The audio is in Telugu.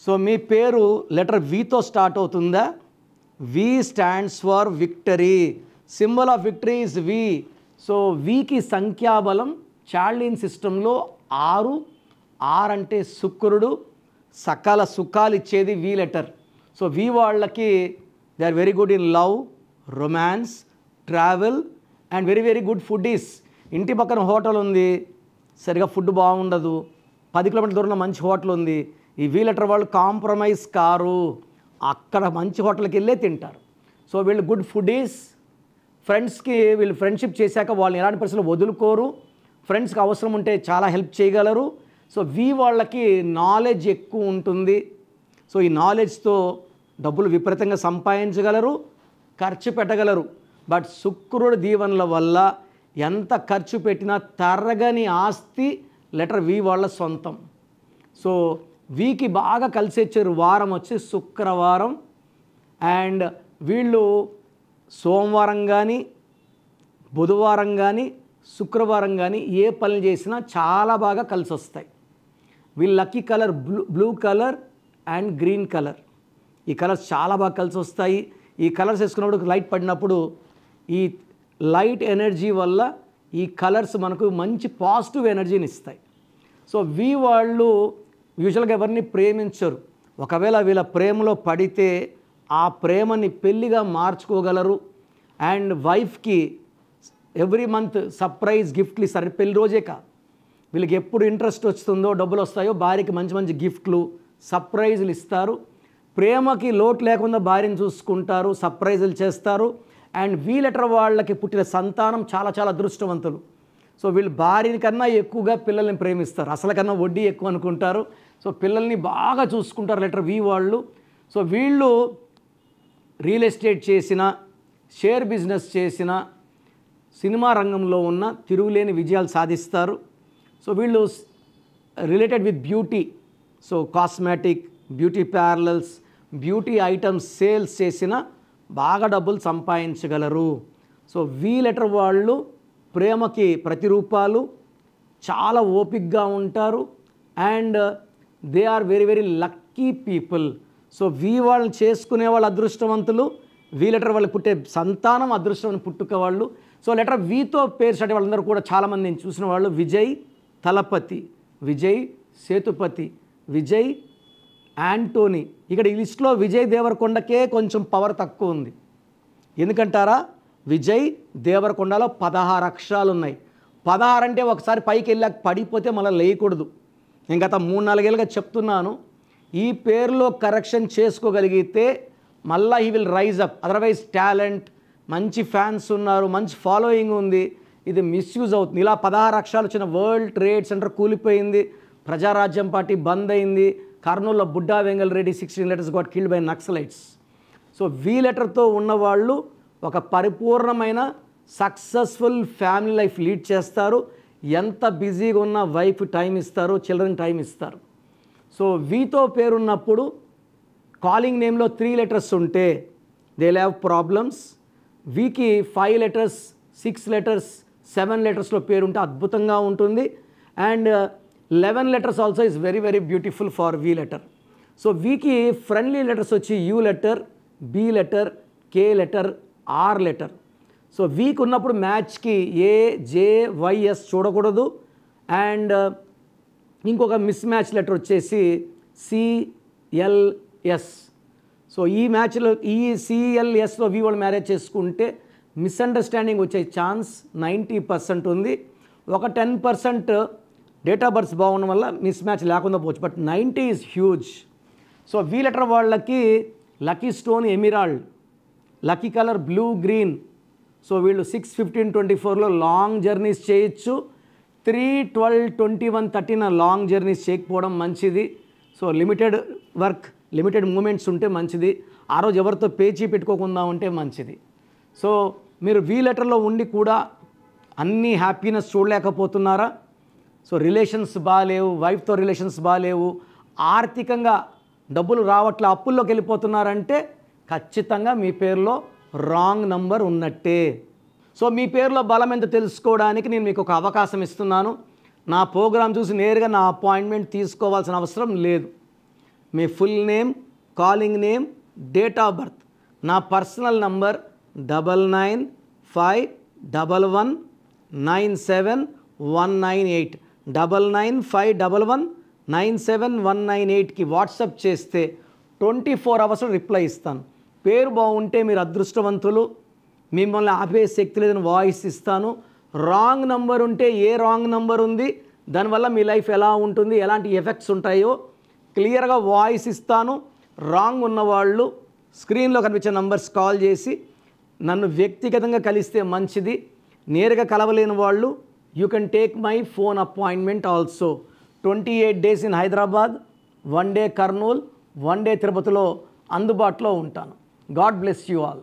సో మీ పేరు లెటర్ వితో స్టార్ట్ అవుతుందా? V stands for victory. Symbol of victory is V. So వికి సంఖ్యాబలం చార్లిన్ సిస్టంలో 6. 6 అంటే శుక్రుడు, సకల సుఖాలు ఇచ్చేది వి లెటర్. సో వి వాళ్ళకి they are very good in love, romance, travel and very very good foodies. ఇంటి పక్కన హోటల్ ఉంది, సరిగా ఫుడ్ బాగుండదు. 10 కిలోమీటర్ల దూరంలో మంచి హోటల్ ఉంది. ఈ వి లెటర్ వాళ్ళు కాంప్రమైజ్ కారు, అక్కడ మంచి హోటల్కి వెళ్ళే తింటారు. సో వీళ్ళు గుడ్ ఫుడ్డీస్. ఫ్రెండ్స్కి వీళ్ళు ఫ్రెండ్షిప్ చేశాక వాళ్ళని ఎలాంటి పరిస్థితుల్లో వదులుకోరు. ఫ్రెండ్స్కి అవసరం ఉంటే చాలా హెల్ప్ చేయగలరు. సో వి వాళ్ళకి నాలెడ్జ్ ఎక్కువ ఉంటుంది. సో ఈ నాలెడ్జ్తో డబ్బులు విపరీతంగా సంపాదించగలరు, ఖర్చు పెట్టగలరు. బట్ శుక్రుడి దీవెనల వల్ల ఎంత ఖర్చు పెట్టినా తరగని ఆస్తి లెటర్ వి వాళ్ళ సొంతం. సో వీకి బాగా కలిసి వచ్చే వారం వచ్చి శుక్రవారం. అండ్ వీళ్ళు సోమవారం కానీ, బుధవారం కానీ, శుక్రవారం కానీ ఏ పనులు చేసినా చాలా బాగా కలిసి వస్తాయి. వీళ్ళ lucky colour blue colour and green colour. ఈ కలర్స్ చాలా బాగా కలిసి వస్తాయి. ఈ కలర్స్ వేసుకున్నప్పుడు లైట్ పడినప్పుడు ఈ లైట్ ఎనర్జీ వల్ల ఈ కలర్స్ మనకు మంచి పాజిటివ్ ఎనర్జీని ఇస్తాయి. సో వి వాళ్ళు యూజువల్గా ఎవరిని ప్రేమించరు. ఒకవేళ వీళ్ళ ప్రేమలో పడితే ఆ ప్రేమని పెళ్ళిగా మార్చుకోగలరు. అండ్ వైఫ్కి ఎవ్రీ మంత్ సర్ప్రైజ్ గిఫ్ట్లు ఇస్తారు. పెళ్లి రోజే కాదు, వీళ్ళకి ఎప్పుడు ఇంట్రెస్ట్ వస్తుందో, డబ్బులు వస్తాయో భార్యకి మంచి మంచి గిఫ్ట్లు, సర్ప్రైజులు ఇస్తారు. ప్రేమకి లోటు లేకుండా భార్యను చూసుకుంటారు, సర్ప్రైజులు చేస్తారు. అండ్ వి లెటర్ వాళ్ళకి పుట్టిన సంతానం చాలా చాలా అదృష్టవంతులు. సో వీళ్ళు భార్యని కన్నా ఎక్కువగా పిల్లల్ని ప్రేమిస్తారు. అసలు కన్నా వడ్డీ ఎక్కువ అనుకుంటారు. సో పిల్లల్ని బాగా చూసుకుంటారు లెటర్ వి వాళ్ళు. సో వీళ్ళు రియల్ ఎస్టేట్ చేసిన, షేర్ బిజినెస్ చేసిన, సినిమా రంగంలో ఉన్న తిరుగులేని విజయాలు సాధిస్తారు. సో వీళ్ళు related with beauty, so cosmetic, beauty parlours, beauty items sales చేసిన బాగా డబ్బులు సంపాదించగలరు. సో వి లెటర్ వాళ్ళు ప్రేమకి ప్రతిరూపాలు, చాలా ఓపిక్గా ఉంటారు. And they are very very lucky people. So V వాళ్ళని చేసుకునే వాళ్ళు అదృష్టవంతులు, వి లెటర్ వాళ్ళు పుట్టే సంతానం అదృష్టమైన పుట్టుక వాళ్ళు. సో లెటర్ వితో పేరు స్టార్ట్ వాళ్ళందరూ కూడా చాలామంది నేను చూసిన వాళ్ళు విజయ్ తలపతి, విజయ్ సేతుపతి, విజయ్ యాంటోనీ. ఇక్కడ ఈ లిస్టులో విజయ్ దేవరకొండకే కొంచెం పవర్ తక్కువ ఉంది. ఎందుకంటారా? విజయ్ దేవరకొండలో 16 అక్షరాలు ఉన్నాయి. 16 అంటే ఒకసారి పైకి వెళ్ళాక పడిపోతే మళ్ళీ లేయకూడదు. నేను గత 3-4 ఏళ్ళుగా చెప్తున్నాను. ఈ పేరులో కరెక్షన్ చేసుకోగలిగితే మళ్ళీ he will rise up. Otherwise talent, మంచి ఫ్యాన్స్ ఉన్నారు, మంచి ఫాలోయింగ్ ఉంది, ఇది మిస్యూజ్ అవుతుంది. ఇలా 16 అక్షరాలు వచ్చిన వరల్డ్ ట్రేడ్ సెంటర్ కూలిపోయింది, ప్రజారాజ్యం పార్టీ బంద్ అయింది, కర్నూలులో Budda Vengal Reddy 16 letters got killed by naxalites. So V లెటర్తో ఉన్నవాళ్ళు ఒక పరిపూర్ణమైన సక్సెస్ఫుల్ ఫ్యామిలీ లైఫ్ లీడ్ చేస్తారు. ఎంత బిజీగా ఉన్నా వైఫ్ టైం ఇస్తారు, చిల్డ్రన్ టైం ఇస్తారు. సో వీతో పేరున్నప్పుడు కాలింగ్ నేమ్లో 3 letters ఉంటే దే హ్యావ్ ప్రాబ్లమ్స్. వీకి 5 letters, 6 letters, 7 lettersలో పేరు ఉంటే అద్భుతంగా ఉంటుంది. And 11 letters also is very very beautiful for V letter. So వీకి ఫ్రెండ్లీ లెటర్స్ వచ్చి U letter, B letter, K letter, R letter. So వీక్ ఉన్నప్పుడు మ్యాచ్కి ఏ, జే, వైఎస్ చూడకూడదు. అండ్ ఇంకొక మిస్ మ్యాచ్ లెటర్ వచ్చేసి సిఎల్ఎస్. సో ఈ మ్యాచ్లో ఈ సిఎల్ఎస్లో వి వాళ్ళు మ్యారేజ్ చేసుకుంటే మిస్అండర్స్టాండింగ్ వచ్చే ఛాన్స్ 90% ఉంది. ఒక 10% డేట్ ఆఫ్ బర్త్ బాగుండడం వల్ల మిస్ మ్యాచ్ లేకుండా పోవచ్చు, but 90 is huge. So V letter వాళ్ళకి lucky stone emerald, lucky colour blue green. So వీళ్ళు 6, 15, 24లో లాంగ్ జర్నీస్ చేయొచ్చు. 3, 12, 21, 13 లాంగ్ జర్నీస్ చేయకపోవడం మంచిది. So limited work, limited movements ఉంటే మంచిది. ఆ రోజు ఎవరితో పేచీ పెట్టుకోకుండా ఉంటే మంచిది. సో మీరు వి లెటర్లో ఉండి కూడా అన్నీ హ్యాపీనెస్ చూడలేకపోతున్నారా? సో రిలేషన్స్ బాగాలేవు, వైఫ్తో రిలేషన్స్ బాగాలేవు, ఆర్థికంగా డబ్బులు రావట్లే, అప్పుల్లోకి వెళ్ళిపోతున్నారంటే ఖచ్చితంగా మీ పేరులో రాంగ్ నంబర్ ఉన్నట్టే. సో మీ పేరులో బలం ఎంత తెలుసుకోవడానికి నేను మీకు ఒక అవకాశం ఇస్తున్నాను. నా ప్రోగ్రాం చూసి నేరుగా నా అపాయింట్మెంట్ తీసుకోవాల్సిన అవసరం లేదు. మీ full name, calling name, date of birth. నా పర్సనల్ నంబర్ 9951197198 9951197198కి వాట్సాప్ చేస్తే 24 అవర్స్లో రిప్లై ఇస్తాను. పేరు బాగుంటే మీరు అదృష్టవంతులు, మిమ్మల్ని ఆపే శక్తి లేదని వాయిస్ ఇస్తాను. రాంగ్ నంబర్ ఉంటే ఏ రాంగ్ నంబర్ ఉంది, దానివల్ల మీ లైఫ్ ఎలా ఉంటుంది, ఎలాంటి ఎఫెక్ట్స్ ఉంటాయో క్లియర్గా వాయిస్ ఇస్తాను. రాంగ్ ఉన్నవాళ్ళు స్క్రీన్లో కనిపించే నంబర్స్ కాల్ చేసి నన్ను వ్యక్తిగతంగా కలిస్తే మంచిది. నేరుగా కలవలేని వాళ్ళు you can take my phone appointment also. 28 days in Hyderabad, 1 day Kurnool, 1 day తిరుపతిలో అందుబాటులో ఉంటాను. God bless you all.